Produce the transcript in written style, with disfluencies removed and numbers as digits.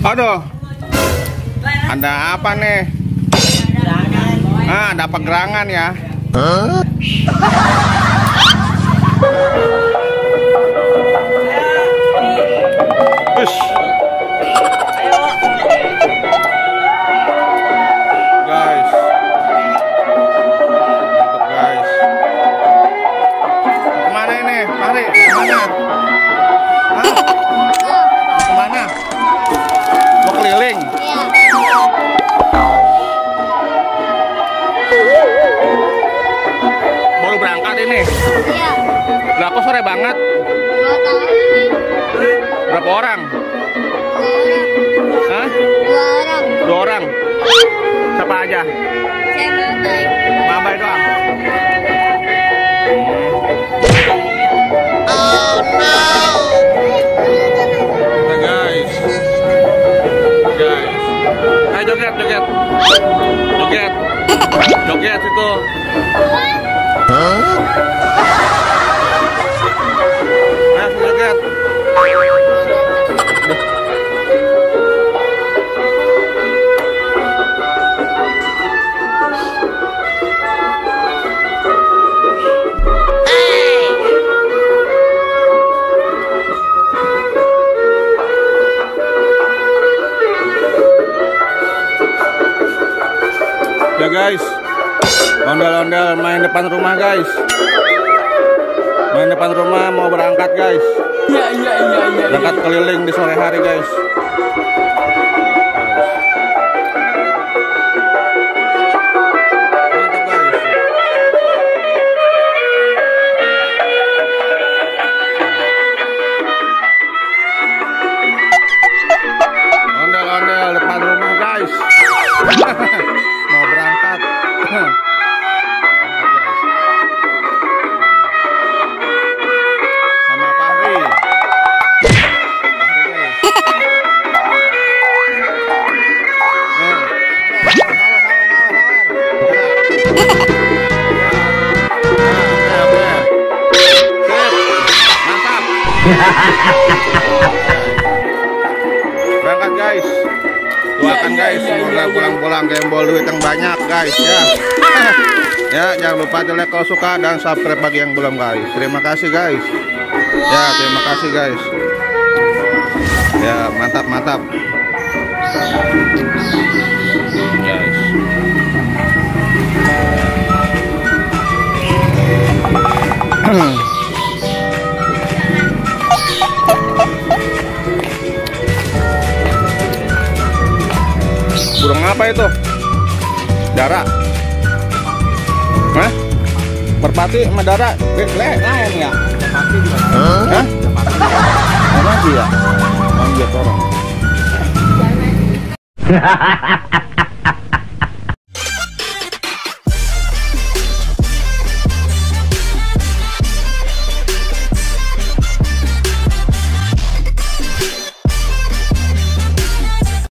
Aduh, ada apa nih? Ah, ada gerangan ya? Ush. Guys, mantap guys. Kemana ini? Mari, kemana? Hah? Kemana? Mau keliling? Baru berangkat ini? Iya. Berapa sore banget? 2 tahun. Berapa orang? 2 orang. Hah? 2 orang. 2 orang? Siapa aja? Saya Mabai. Mabai doang? Oh no. Nah guys, ayo joget, joget, joget, joget itu. Ayo joget. Ya guys, ondel-ondel main depan rumah guys, main depan rumah mau berangkat guys. Iya. Berangkat keliling di sore hari guys. Mantap guys. Ondel-ondel depan rumah guys. Mau berangkat. Sama Fahri. Mantap. Berangkat guys. Doakan guys, semoga pulang-pulang gembol duit yang banyak guys ya. Ya, jangan lupa like kalau suka dan subscribe bagi yang belum guys. Terima kasih guys. Ya, terima kasih guys. Ya, mantap. Guys. Burung apa itu? Dara? Hah? Merpati sama dara? Lain ya? Hah? Apa sih ya? Manggil orang.